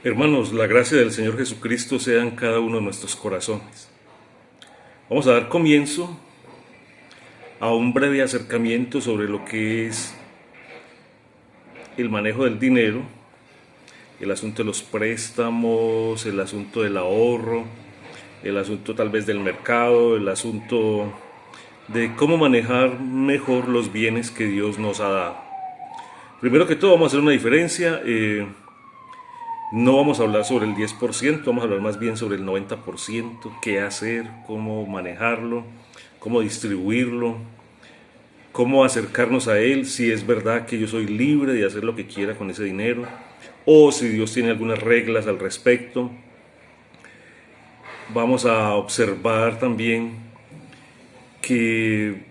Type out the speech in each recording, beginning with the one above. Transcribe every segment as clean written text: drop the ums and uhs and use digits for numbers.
Hermanos, la gracia del Señor Jesucristo sea en cada uno de nuestros corazones. Vamos a dar comienzo a un breve acercamiento sobre lo que es el manejo del dinero, el asunto de los préstamos, el asunto del ahorro, el asunto tal vez del mercado, el asunto de cómo manejar mejor los bienes que Dios nos ha dado. Primero que todo vamos a hacer una diferencia. No vamos a hablar sobre el 10%, vamos a hablar más bien sobre el 90%, qué hacer, cómo manejarlo, cómo distribuirlo, cómo acercarnos a él, si es verdad que yo soy libre de hacer lo que quiera con ese dinero, o si Dios tiene algunas reglas al respecto. Vamos a observar también que,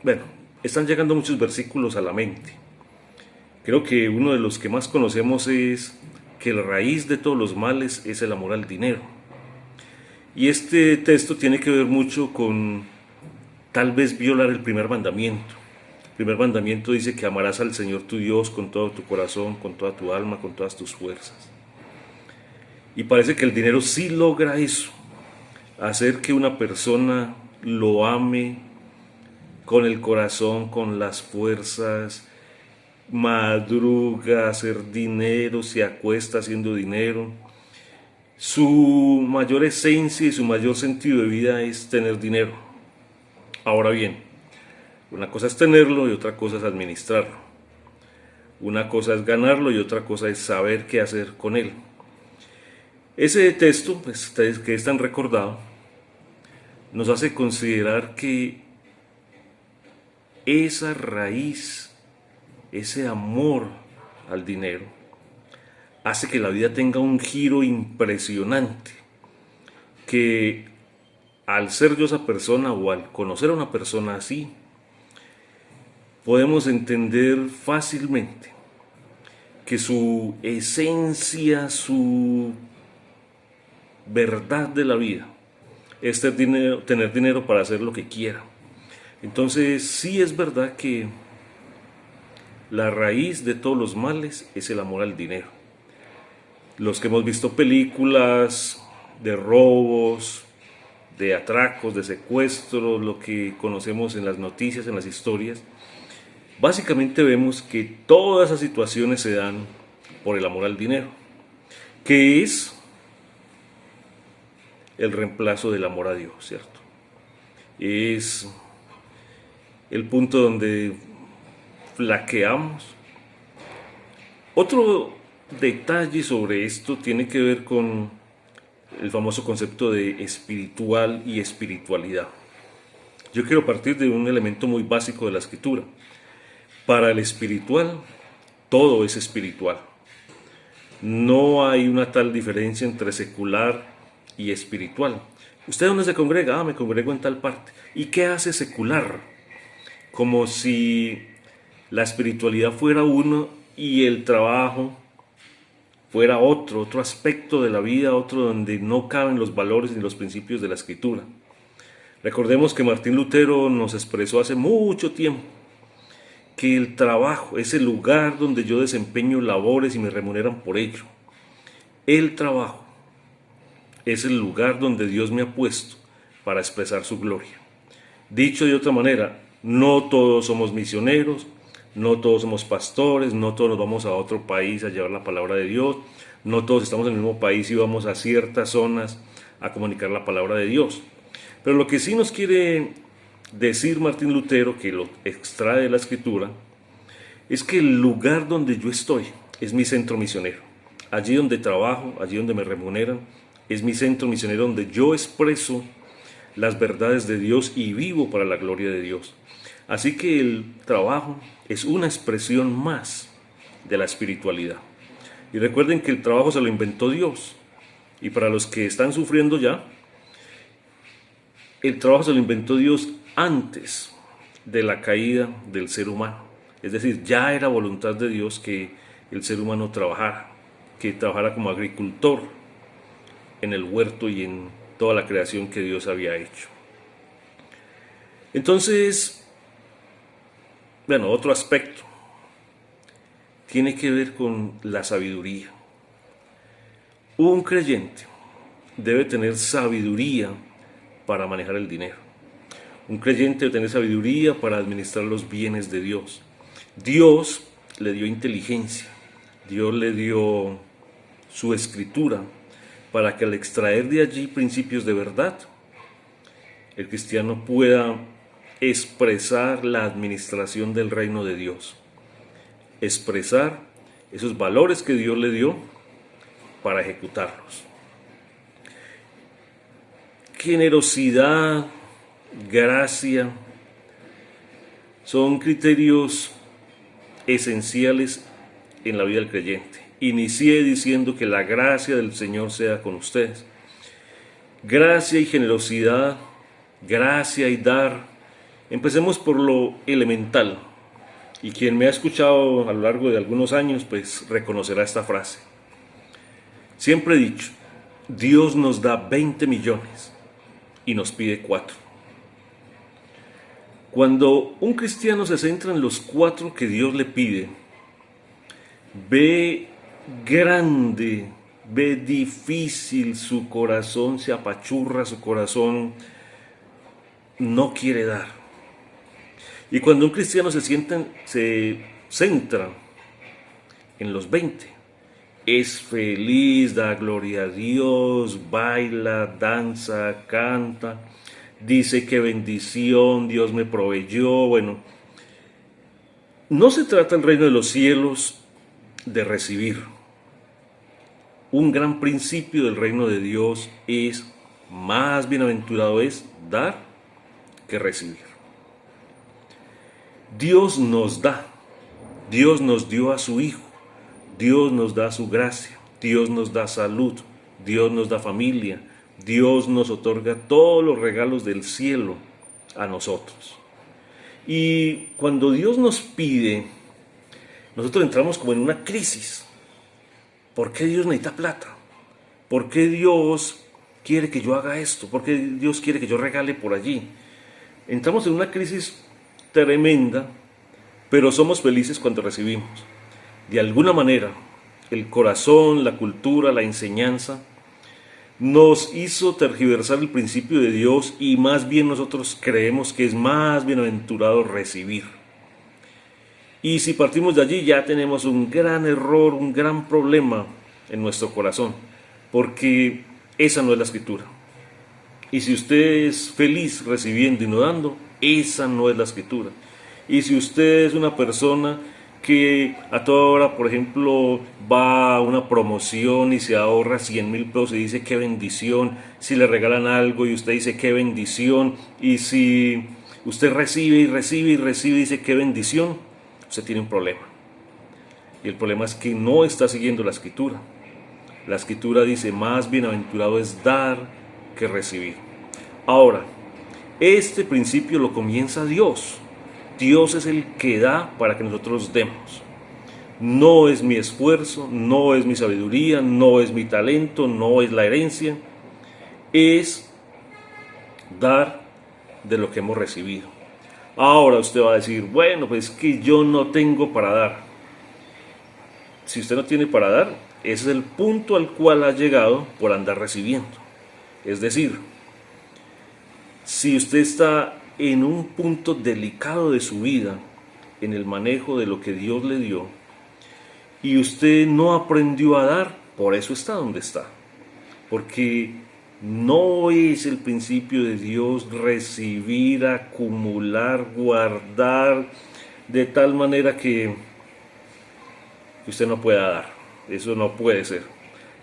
bueno, están llegando muchos versículos a la mente. Creo que uno de los que más conocemos es que la raíz de todos los males es el amor al dinero. Y este texto tiene que ver mucho con tal vez violar el primer mandamiento. El primer mandamiento dice que amarás al Señor tu Dios con todo tu corazón, con toda tu alma, con todas tus fuerzas. Y parece que el dinero sí logra eso, hacer que una persona lo ame con el corazón, con las fuerzas, madruga a hacer dinero, se acuesta haciendo dinero. Su mayor esencia y su mayor sentido de vida es tener dinero. Ahora bien, una cosa es tenerlo y otra cosa es administrarlo. Una cosa es ganarlo y otra cosa es saber qué hacer con él. Ese texto, pues, que es tan recordado, nos hace considerar que esa raíz, ese amor al dinero, hace que la vida tenga un giro impresionante, que al ser yo esa persona o al conocer a una persona así, podemos entender fácilmente que su esencia, su verdad de la vida es tener dinero para hacer lo que quiera. Entonces sí es verdad que la raíz de todos los males es el amor al dinero. Los que hemos visto películas de robos, de atracos, de secuestros, lo que conocemos en las noticias, en las historias, básicamente vemos que todas esas situaciones se dan por el amor al dinero, que es el reemplazo del amor a Dios, ¿cierto? Es el punto donde flaqueamos. Otro detalle sobre esto tiene que ver con el famoso concepto de espiritual y espiritualidad. Yo quiero partir de un elemento muy básico de la escritura. Para el espiritual, todo es espiritual. No hay una tal diferencia entre secular y espiritual. ¿Usted dónde se congrega? Ah, me congrego en tal parte. ¿Y qué hace secular? Como si la espiritualidad fuera uno y el trabajo fuera otro aspecto de la vida, otro donde no caben los valores ni los principios de la escritura. Recordemos que Martín Lutero nos expresó hace mucho tiempo que el trabajo es el lugar donde yo desempeño labores y me remuneran por ello. El trabajo es el lugar donde Dios me ha puesto para expresar su gloria. Dicho de otra manera, no todos somos misioneros, no todos somos pastores, no todos nos vamos a otro país a llevar la palabra de Dios, no todos estamos en el mismo país y vamos a ciertas zonas a comunicar la palabra de Dios. Pero lo que sí nos quiere decir Martín Lutero, que lo extrae de la escritura, es que el lugar donde yo estoy es mi centro misionero. Allí donde trabajo, allí donde me remuneran, es mi centro misionero donde yo expreso las verdades de Dios y vivo para la gloria de Dios. Así que el trabajo es una expresión más de la espiritualidad. Y recuerden que el trabajo se lo inventó Dios. Y para los que están sufriendo ya, el trabajo se lo inventó Dios antes de la caída del ser humano. Es decir, ya era voluntad de Dios que el ser humano trabajara, que trabajara como agricultor en el huerto y en toda la creación que Dios había hecho. Entonces, bueno, otro aspecto tiene que ver con la sabiduría. Un creyente debe tener sabiduría para manejar el dinero. Un creyente debe tener sabiduría para administrar los bienes de Dios. Dios le dio inteligencia, Dios le dio su escritura para que al extraer de allí principios de verdad, el cristiano pueda expresar la administración del reino de Dios, expresar esos valores que Dios le dio para ejecutarlos. Generosidad, gracia, son criterios esenciales en la vida del creyente. Inicié diciendo que la gracia del Señor sea con ustedes. Gracia y generosidad, gracia y dar. Empecemos por lo elemental. Y quien me ha escuchado a lo largo de algunos años, pues reconocerá esta frase. Siempre he dicho, Dios nos da 20 millones y nos pide 4. Cuando un cristiano se centra en los 4 que Dios le pide, ve grande, ve difícil su corazón, se apachurra, su corazón no quiere dar. Y cuando un cristiano se centra en los 20, es feliz, da gloria a Dios, baila, danza, canta, dice qué bendición, Dios me proveyó. Bueno, no se trata el reino de los cielos de recibir. Un gran principio del reino de Dios es, más bienaventurado es dar que recibir. Dios nos da, Dios nos dio a su Hijo, Dios nos da su gracia, Dios nos da salud, Dios nos da familia, Dios nos otorga todos los regalos del cielo a nosotros. Y cuando Dios nos pide, nosotros entramos como en una crisis. ¿Por qué Dios necesita plata? ¿Por qué Dios quiere que yo haga esto? ¿Por qué Dios quiere que yo regale por allí? Entramos en una crisis tremenda, pero somos felices cuando recibimos. De alguna manera, el corazón, la cultura, la enseñanza nos hizo tergiversar el principio de Dios y más bien nosotros creemos que es más bienaventurado recibir. Y si partimos de allí ya tenemos un gran error, un gran problema en nuestro corazón, porque esa no es la escritura. Y si usted es feliz recibiendo y no dando, esa no es la escritura. Y si usted es una persona que a toda hora, por ejemplo, va a una promoción y se ahorra 100,000 pesos y dice qué bendición, si le regalan algo y usted dice qué bendición, y si usted recibe y recibe y recibe y dice qué bendición, usted tiene un problema. Y el problema es que no está siguiendo la escritura. La escritura dice, más bienaventurado es dar que recibir. Ahora, este principio lo comienza Dios. Dios es el que da para que nosotros demos. No es mi esfuerzo, no es mi sabiduría, no es mi talento, no es la herencia. Es dar de lo que hemos recibido. Ahora usted va a decir, bueno, pues que yo no tengo para dar. Si usted no tiene para dar, ese es el punto al cual ha llegado por andar recibiendo. Es decir, si usted está en un punto delicado de su vida, en el manejo de lo que Dios le dio, y usted no aprendió a dar, por eso está donde está. Porque no es el principio de Dios recibir, acumular, guardar, de tal manera que usted no pueda dar. Eso no puede ser.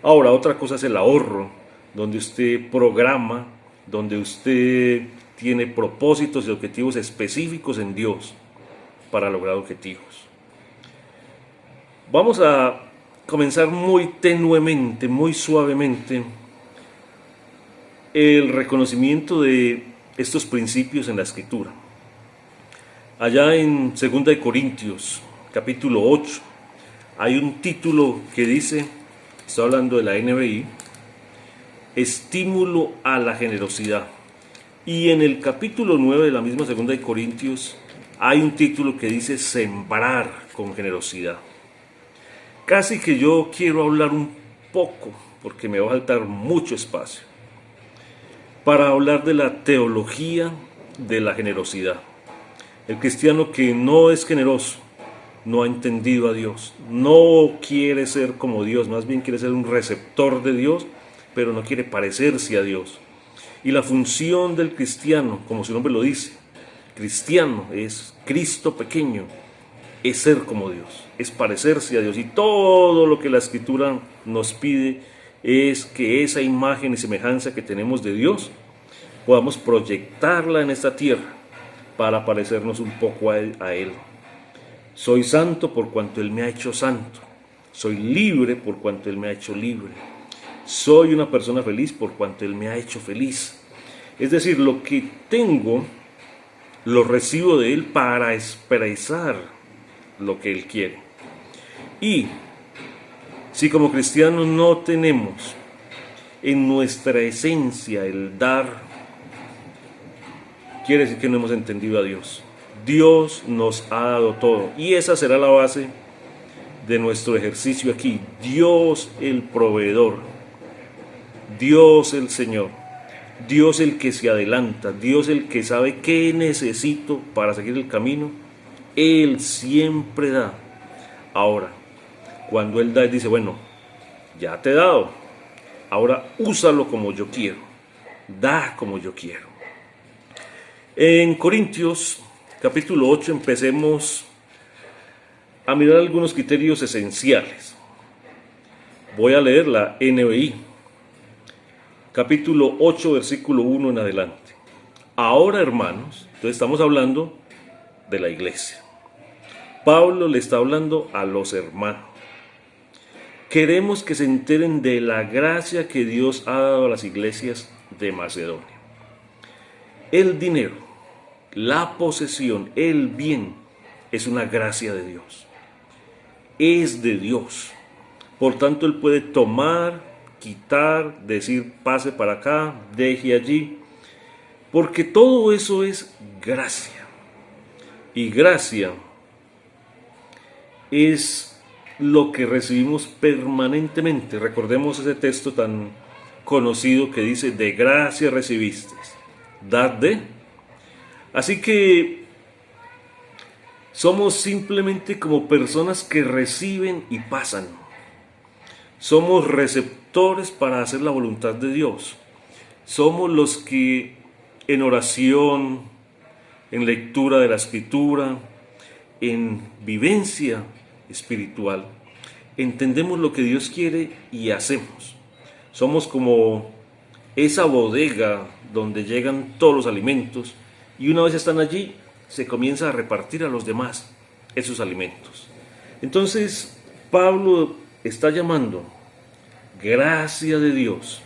Ahora, otra cosa es el ahorro, donde usted programa, donde usted tiene propósitos y objetivos específicos en Dios para lograr objetivos. Vamos a comenzar muy tenuemente, muy suavemente, el reconocimiento de estos principios en la Escritura. Allá en 2 Corintios, capítulo 8, hay un título que dice, estoy hablando de la NBI, estímulo a la generosidad. Y en el capítulo 9 de la misma 2 Corintios hay un título que dice sembrar con generosidad. Casi que yo quiero hablar un poco porque me va a faltar mucho espacio, para hablar de la teología de la generosidad. El cristiano que no es generoso no ha entendido a Dios, no quiere ser como Dios, más bien quiere ser un receptor de Dios, pero no quiere parecerse a Dios. Y la función del cristiano, como su nombre lo dice, cristiano es Cristo pequeño, es ser como Dios, es parecerse a Dios. Y todo lo que la Escritura nos pide es que esa imagen y semejanza que tenemos de Dios podamos proyectarla en esta tierra para parecernos un poco a Él. Soy santo por cuanto Él me ha hecho santo. Soy libre por cuanto Él me ha hecho libre. Soy una persona feliz por cuanto Él me ha hecho feliz. Es decir, lo que tengo lo recibo de Él para expresar lo que Él quiere. Y si como cristianos no tenemos en nuestra esencia el dar, quiere decir que no hemos entendido a Dios. Dios nos ha dado todo y esa será la base de nuestro ejercicio aquí. Dios el proveedor, Dios el Señor, Dios el que se adelanta, Dios el que sabe qué necesito para seguir el camino. Él siempre da. Ahora, cuando Él da, Él dice, bueno, ya te he dado, ahora úsalo como yo quiero, da como yo quiero. En Corintios capítulo 8 empecemos a mirar algunos criterios esenciales. Voy a leer la NBI, capítulo 8, versículo 1 en adelante. Ahora, hermanos, entonces estamos hablando de la iglesia. Pablo le está hablando a los hermanos. Queremos que se enteren de la gracia que Dios ha dado a las iglesias de Macedonia. El dinero, la posesión, el bien, es una gracia de Dios. Es de Dios. Por tanto, Él puede tomar, quitar, decir pase para acá, deje allí, porque todo eso es gracia. Y gracia es lo que recibimos permanentemente. Recordemos ese texto tan conocido que dice, de gracia recibiste, dad de. Así que somos simplemente como personas que reciben y pasan. Somos receptores para hacer la voluntad de Dios. Somos los que en oración, en lectura de la Escritura, en vivencia espiritual, entendemos lo que Dios quiere y hacemos. Somos como esa bodega donde llegan todos los alimentos y una vez están allí, se comienza a repartir a los demás esos alimentos. Entonces, Pablo está llamando gracia de Dios.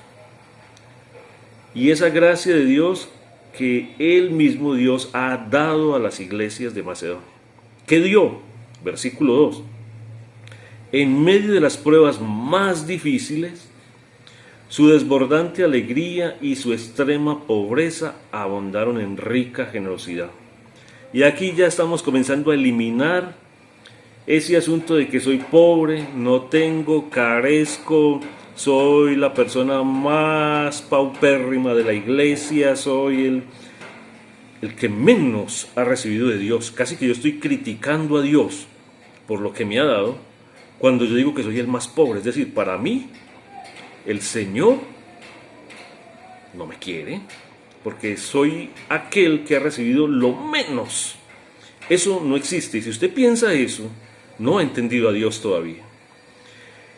Y esa gracia de Dios que Él mismo Dios ha dado a las iglesias de Macedonia. ¿Qué dio? Versículo 2. En medio de las pruebas más difíciles, su desbordante alegría y su extrema pobreza abundaron en rica generosidad. Y aquí ya estamos comenzando a eliminar ese asunto de que soy pobre, no tengo, carezco, soy la persona más paupérrima de la iglesia, soy el que menos ha recibido de Dios. Casi que yo estoy criticando a Dios por lo que me ha dado, cuando yo digo que soy el más pobre. Es decir, para mí, el Señor no me quiere, porque soy aquel que ha recibido lo menos. Eso no existe. Y si usted piensa eso, no ha entendido a Dios todavía.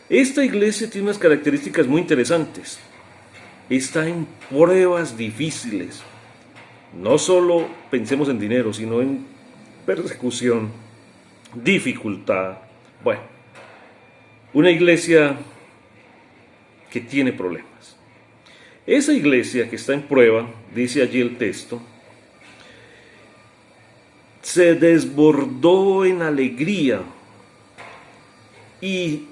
Esta iglesia tiene unas características muy interesantes. Está en pruebas difíciles. No solo pensemos en dinero, sino en persecución, dificultad. Bueno, una iglesia que tiene problemas. Esa iglesia que está en prueba, dice allí el texto, se desbordó en alegría y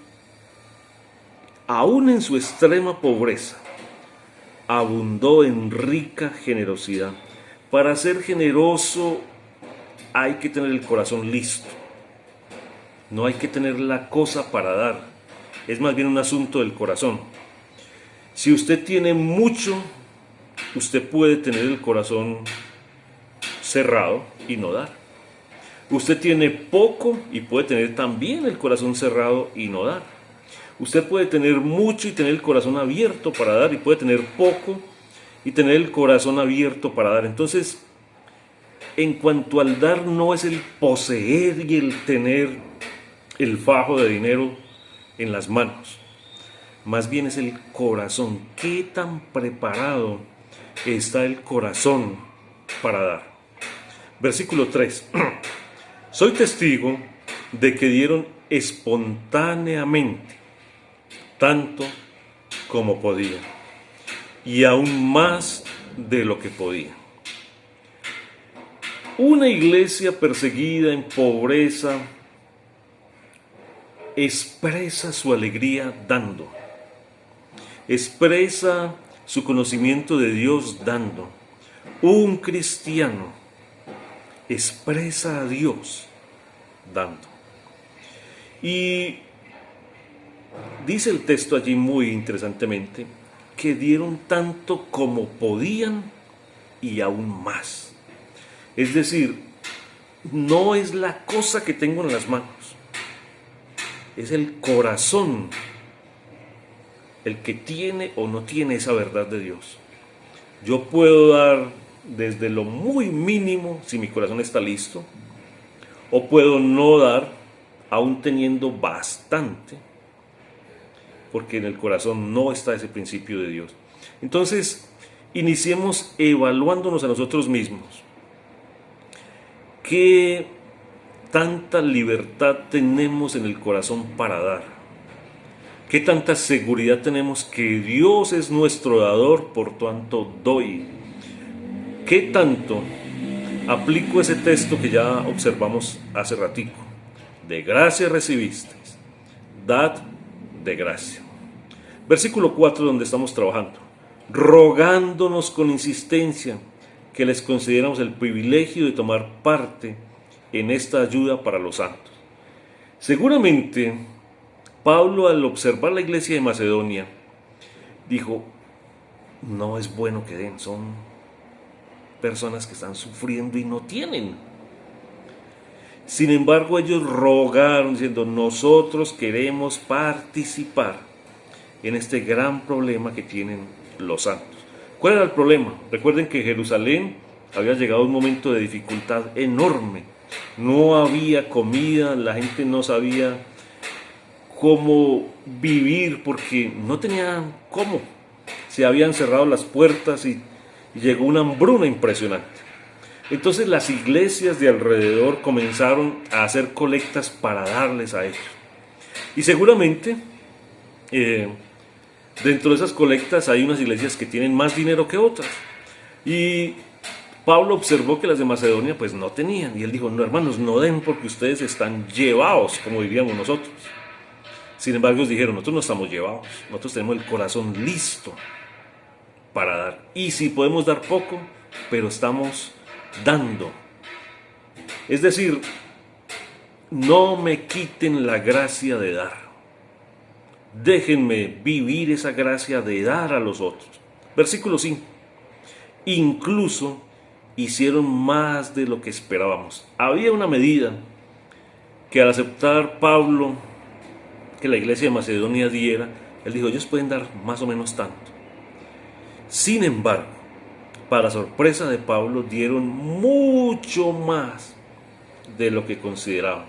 aún en su extrema pobreza, abundó en rica generosidad. Para ser generoso hay que tener el corazón listo. No hay que tener la cosa para dar. Es más bien un asunto del corazón. Si usted tiene mucho, usted puede tener el corazón cerrado y no dar. Usted tiene poco y puede tener también el corazón cerrado y no dar. Usted puede tener mucho y tener el corazón abierto para dar, y puede tener poco y tener el corazón abierto para dar. Entonces, en cuanto al dar, no es el poseer y el tener el fajo de dinero en las manos. Más bien es el corazón. ¿Qué tan preparado está el corazón para dar? Versículo 3. Soy testigo de que dieron espontáneamente, tanto como podían, y aún más de lo que podían. Una iglesia perseguida en pobreza expresa su alegría dando, expresa su conocimiento de Dios dando. Un cristiano expresa a Dios dando. Y dice el texto allí muy interesantemente que dieron tanto como podían y aún más. Es decir, no es la cosa que tengo en las manos, es el corazón el que tiene o no tiene esa verdad de Dios. Yo puedo dar desde lo muy mínimo si mi corazón está listo, o puedo no dar aún teniendo bastante, porque en el corazón no está ese principio de Dios. Entonces, iniciemos evaluándonos a nosotros mismos. ¿Qué tanta libertad tenemos en el corazón para dar? ¿Qué tanta seguridad tenemos que Dios es nuestro dador, por tanto doy? ¿Qué tanto aplico ese texto que ya observamos hace ratico? De gracia recibisteis, dad de gracia. Versículo 4, donde estamos trabajando. Rogándonos con insistencia que les concediéramos el privilegio de tomar parte en esta ayuda para los santos. Seguramente Pablo, al observar la iglesia de Macedonia, dijo: no es bueno que den, son personas que están sufriendo y no tienen. Sin embargo, ellos rogaron diciendo: nosotros queremos participar en este gran problema que tienen los santos. ¿Cuál era el problema? Recuerden que Jerusalén había llegado a un momento de dificultad enorme. No había comida, la gente no sabía cómo vivir porque no tenían cómo. Se habían cerrado las puertas y llegó una hambruna impresionante. Entonces las iglesias de alrededor comenzaron a hacer colectas para darles a ellos. Y seguramente dentro de esas colectas hay unas iglesias que tienen más dinero que otras. Y Pablo observó que las de Macedonia pues no tenían. Y él dijo: no, hermanos, no den porque ustedes están llevados, como diríamos nosotros. Sin embargo, ellos dijeron: nosotros no estamos llevados, nosotros tenemos el corazón listo para dar. Y si podemos dar poco, pero estamos dando. Es decir, no me quiten la gracia de dar. Déjenme vivir esa gracia de dar a los otros. Versículo 5. Incluso hicieron más de lo que esperábamos. Había una medida que al aceptar Pablo que la iglesia de Macedonia diera, él dijo: ellos pueden dar más o menos tanto. Sin embargo, para sorpresa de Pablo, dieron mucho más de lo que consideraban.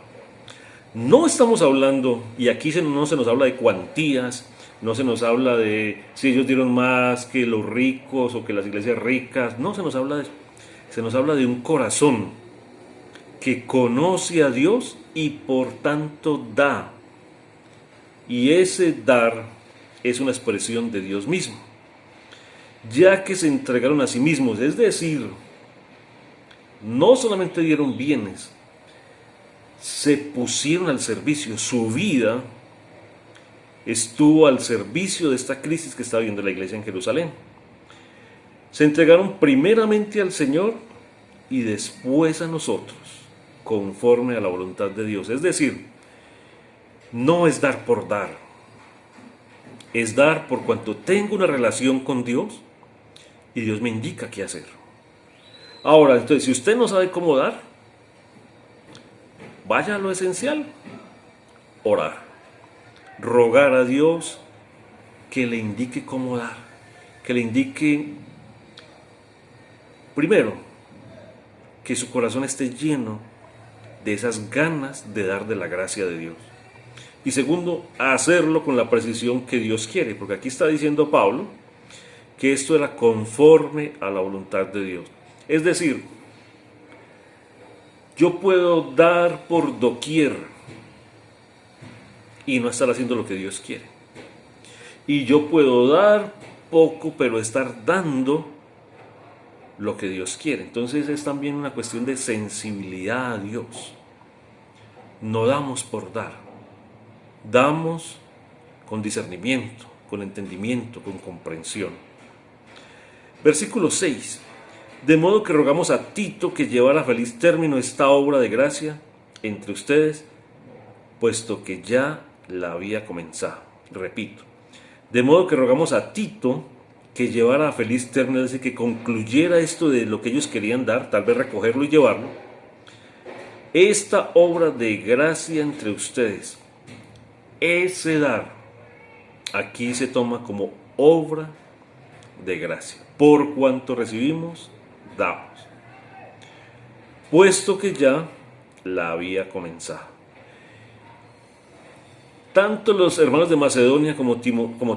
No estamos hablando, y aquí no se nos habla de cuantías, no se nos habla de si ellos dieron más que los ricos o que las iglesias ricas, no se nos habla de eso. Se nos habla de un corazón que conoce a Dios y por tanto da. Y ese dar es una expresión de Dios mismo, ya que se entregaron a sí mismos, es decir, no solamente dieron bienes, se pusieron al servicio, su vida estuvo al servicio de esta crisis que está viviendo la iglesia en Jerusalén. Se entregaron primeramente al Señor y después a nosotros, conforme a la voluntad de Dios. Es decir, no es dar por dar, Es dar por cuanto tengo una relación con Dios y Dios me indica qué hacer. Ahora, entonces, si usted no sabe cómo dar, vaya a lo esencial: orar, rogar a Dios que le indique cómo dar, que le indique, primero, que su corazón esté lleno de esas ganas de dar de la gracia de Dios. Y segundo, hacerlo con la precisión que Dios quiere, porque aquí está diciendo Pablo que esto era conforme a la voluntad de Dios. Es decir, yo puedo dar por doquier y no estar haciendo lo que Dios quiere. Y yo puedo dar poco, pero estar dando lo que Dios quiere. Entonces es también una cuestión de sensibilidad a Dios. No damos por dar, damos con discernimiento, con entendimiento, con comprensión. Versículo 6. De modo que rogamos a Tito que llevara a feliz término esta obra de gracia entre ustedes, puesto que ya la había comenzado. Repito, de modo que rogamos a Tito que llevara a feliz término, es decir, que concluyera esto de lo que ellos querían dar, tal vez recogerlo y llevarlo, esta obra de gracia entre ustedes. Ese dar aquí se toma como obra de gracia. Por cuanto recibimos, damos, puesto que ya la había comenzado. Tanto los hermanos de Macedonia como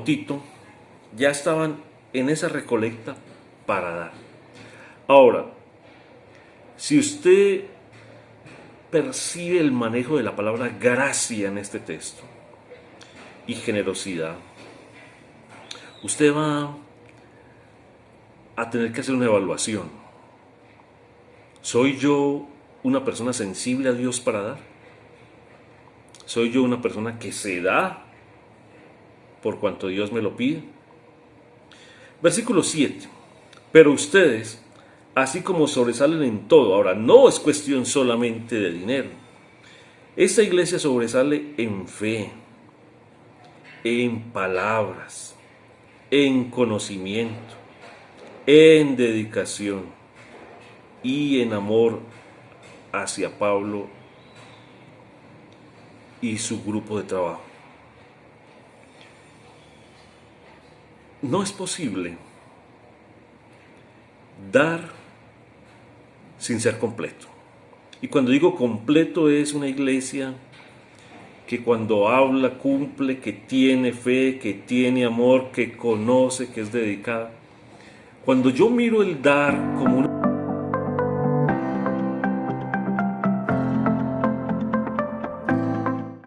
Tito ya estaban en esa recolecta para dar. Ahora, si usted percibe el manejo de la palabra gracia en este texto y generosidad, usted va a tener que hacer una evaluación. ¿Soy yo una persona sensible a Dios para dar? ¿Soy yo una persona que se da por cuanto Dios me lo pide? Versículo 7. Pero ustedes, así como sobresalen en todo, ahora no es cuestión solamente de dinero. Esta iglesia sobresale en fe, en palabras, en conocimiento, en dedicación y en amor hacia Pablo y su grupo de trabajo. No es posible dar sin ser completo. Y cuando digo completo, es una iglesia que cuando habla cumple, que tiene fe, que tiene amor, que conoce, que es dedicada. Cuando yo miro el dar como una